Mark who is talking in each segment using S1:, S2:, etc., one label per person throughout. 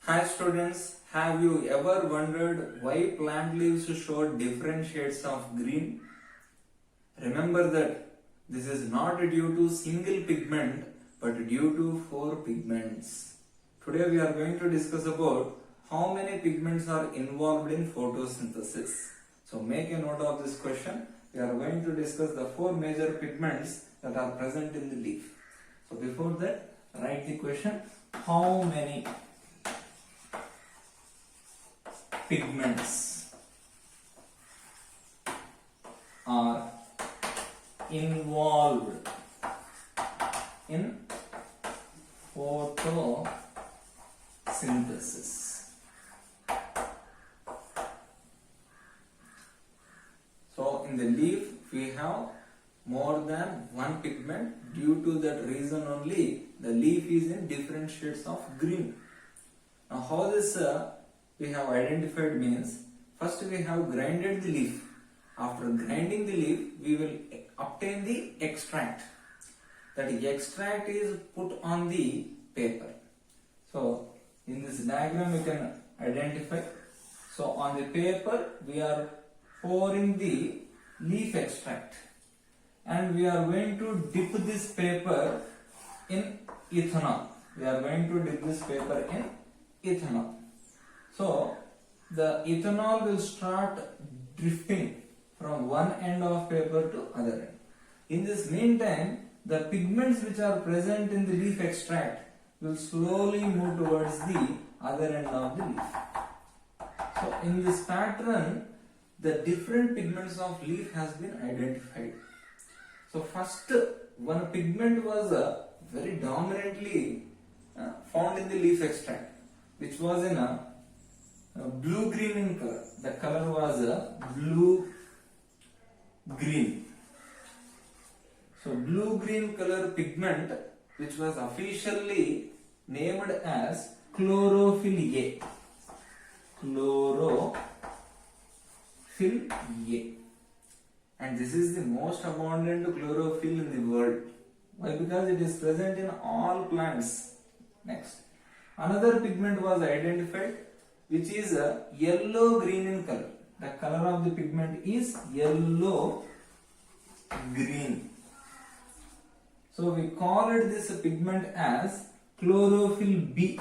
S1: Hi students, have you ever wondered why plant leaves show different shades of green? Remember that this is not due to single pigment but due to four pigments. Today we are going to discuss about how many pigments are involved in photosynthesis. So make a note of this question. We are going to discuss the four major pigments that are present in the leaf. So before that, write the question: how many pigments are involved in photosynthesis? So in the leaf we have more than one pigment. Due to that reason only the leaf is in different shades of green. Now how this we have identified means, first we have grinded the leaf. After grinding the leaf we will obtain the extract. That extract is put on the paper. So in this diagram you can identify. So on the paper we are pouring the leaf extract and we are going to dip this paper in ethanol. We are going to dip this paper in ethanol. So the ethanol will start drifting from one end of paper to other end. In this meantime, the pigments which are present in the leaf extract will slowly move towards the other end of the leaf. So in this pattern, the different pigments of leaf has been identified. So first one pigment was very dominantly found in the leaf extract, which was in a blue-green in color. The color was blue-green. So blue-green color pigment, which was officially named as chlorophyll A. Chlorophyll A. And this is the most abundant chlorophyll in the world. Why? Because it is present in all plants. Next, another pigment was identified, which is a yellow-green in color. The color of the pigment is yellow-green. So we called this pigment as chlorophyll B.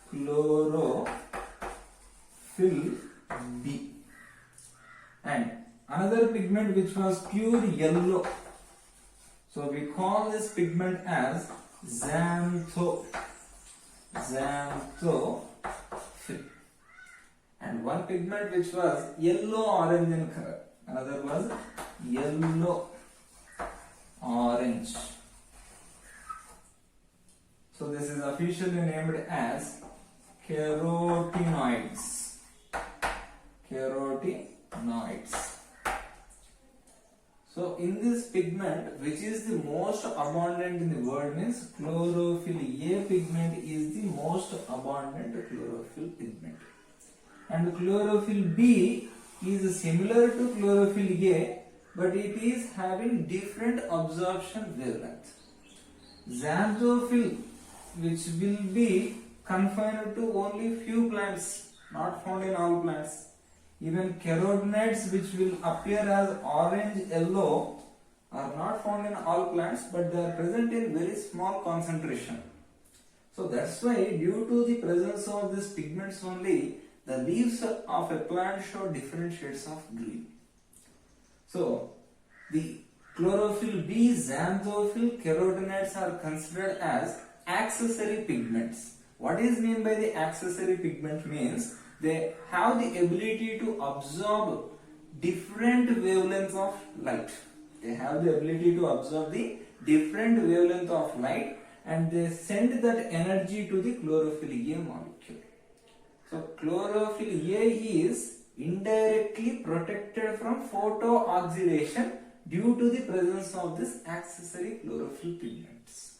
S1: Chlorophyll B. And another pigment which was pure yellow. So we call this pigment as xanthophylline. And one pigment which was yellow-orange in color. Another was yellow-orange. So this is officially named as carotenoids. Carotenoids. So in this pigment, which is the most abundant in the world, means chlorophyll A pigment is the most abundant chlorophyll pigment. And chlorophyll B is similar to chlorophyll A, but it is having different absorption wavelength. Xanthophyll, which will be confined to only few plants, not found in all plants. Even carotenoids, which will appear as orange yellow, are not found in all plants, but they are present in very small concentration. So that's why, due to the presence of these pigments only, the leaves of a plant show different shades of green. So the chlorophyll B, xanthophyll, carotenoids are considered as accessory pigments. What is meant by the accessory pigment means they have the ability to absorb different wavelengths of light. They have the ability to absorb the different wavelength of light and they send that energy to the chlorophyll A molecule. So chlorophyll A is indirectly protected from photooxidation due to the presence of this accessory chlorophyll pigments.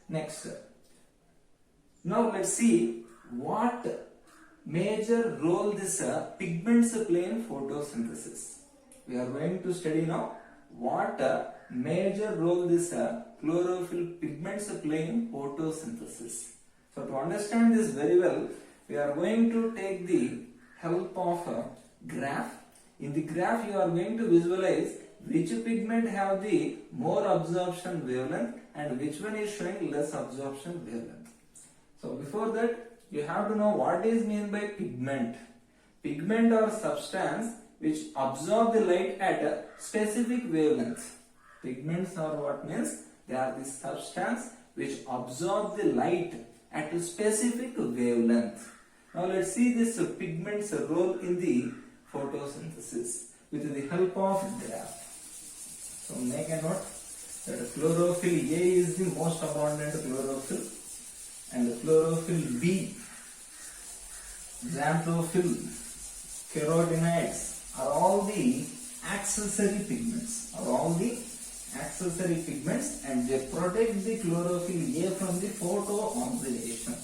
S1: Next, now let's see what major role this pigments play in photosynthesis. We are going to study now what major role this chlorophyll pigments play in photosynthesis. So to understand this very well, we are going to take the help of a graph. In the graph, you are going to visualize which pigment have the more absorption wavelength and which one is showing less absorption wavelength. So before that, you have to know what is meant by pigment. Pigment or substance which absorb the light at a specific wavelength. Pigments are what means? They are the substance which absorb the light at a specific wavelength. Now let's see this pigment's role in the photosynthesis with the help of graph. So make a note that chlorophyll A is the most abundant chlorophyll and chlorophyll B, xanthophyll, carotenoids are all the accessory pigments, and they protect the chlorophyll A from the photooxidation.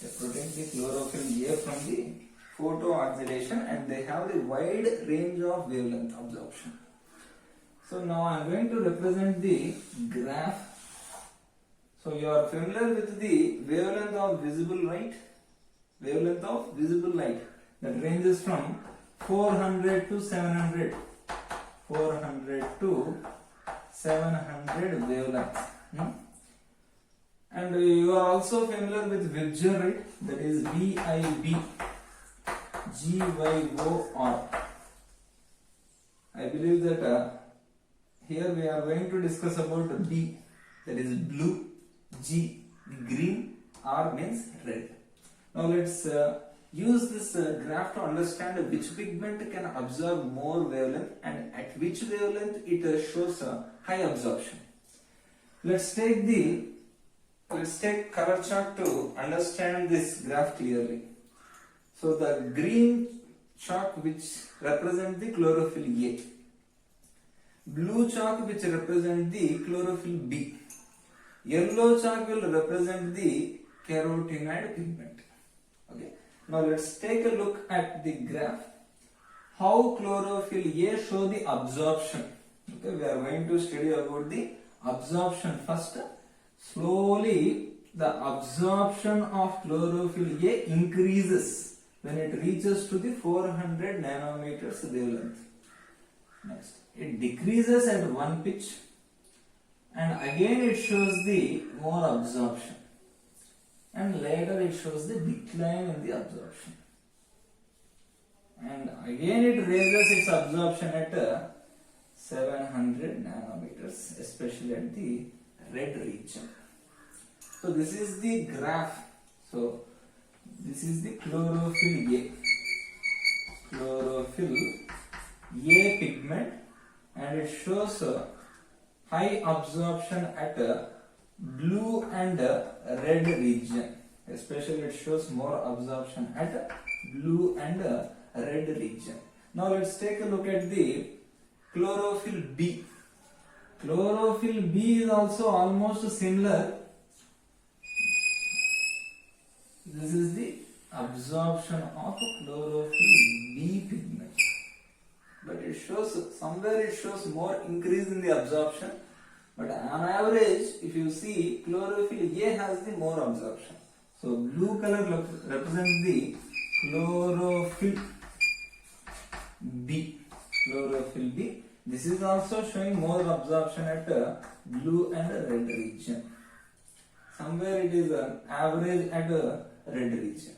S1: They protect the chlorophyll A from the photooxidation and they have the wide range of wavelength absorption. So now I am going to represent the graph. So you are familiar with the wavelength of visible light? Wavelength of visible light that ranges from 400 to 700. 400 to 700 wavelengths. And you are also familiar with Vibgyor, right? That is VIBGYOR. I believe that here we are going to discuss about B, that is blue, G, green, R means red. Now let's use this graph to understand which pigment can absorb more wavelength and at which wavelength it shows a high absorption. Let's take color chart to understand this graph clearly. So the green chalk which represent the chlorophyll A, blue chalk which represent the chlorophyll B, yellow chalk will represent the carotenoid pigment. Okay. Now let's take a look at the graph. How chlorophyll A show the absorption. Okay, we are going to study about the absorption first. Slowly the absorption of chlorophyll A increases when it reaches to the 400 nanometers wavelength. Next, it decreases at one pitch and again it shows the more absorption. And later it shows the decline in the absorption. And again it raises its absorption at 700 nanometers, especially at the red region. So this is the graph. So this is the chlorophyll A. Chlorophyll A pigment, and it shows high absorption at blue and red region. Especially it shows more absorption at blue and red region. Now let's take a look at the chlorophyll B. Chlorophyll B is also almost similar. This is the absorption of chlorophyll B pigment. But it shows, somewhere it shows more increase in the absorption. But on average, if you see, chlorophyll A has the more absorption. So blue color represents the chlorophyll B. Chlorophyll B. This is also showing more absorption at blue and red region. Somewhere it is an average at red region.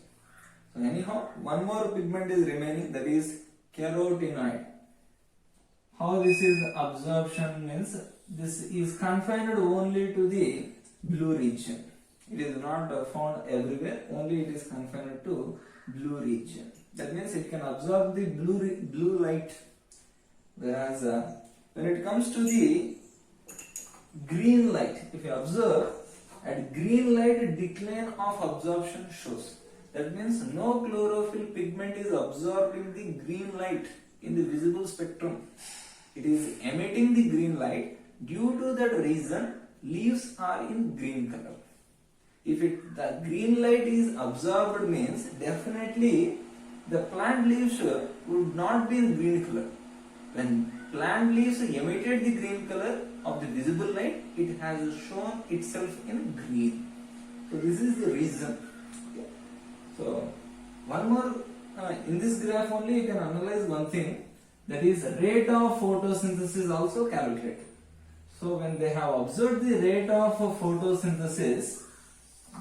S1: So anyhow, one more pigment is remaining, that is carotenoid. How this is absorption means this is confined only to the blue region. It is not found everywhere, only it is confined to blue region. That means it can absorb the blue light. Whereas when it comes to the green light, if you observe, at green light decline of absorption shows. That means no chlorophyll pigment is absorbing the green light in the visible spectrum. It is emitting the green light. Due to that reason, leaves are in green color. If the green light is absorbed means definitely the plant leaves would not be in green color. When plant leaves emitted the green color of the visible light, it has shown itself in green. So this is the reason. in this graph only you can analyze one thing, that is rate of photosynthesis also calculated. So when they have observed the rate of photosynthesis,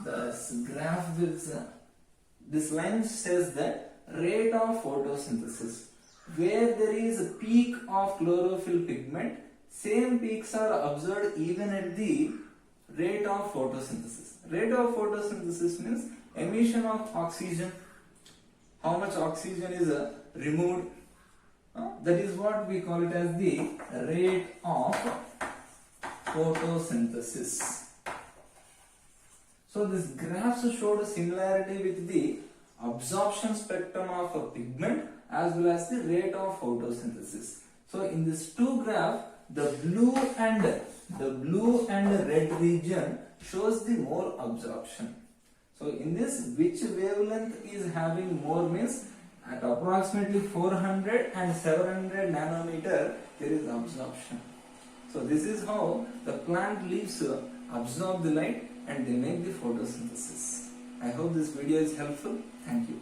S1: this graph will, this line says that rate of photosynthesis, where there is a peak of chlorophyll pigment, same peaks are observed even at the rate of photosynthesis. Rate of photosynthesis means emission of oxygen, how much oxygen is removed, that is what we call it as the rate of photosynthesis. So this graphs showed a similarity with the absorption spectrum of a pigment as well as the rate of photosynthesis. So in this two graph, the blue and red region shows the more absorption. So in this, which wavelength is having more means at approximately 400 and 700 nanometer there is absorption. So this is how the plant leaves absorb the light and they make the photosynthesis. I hope this video is helpful. Thank you.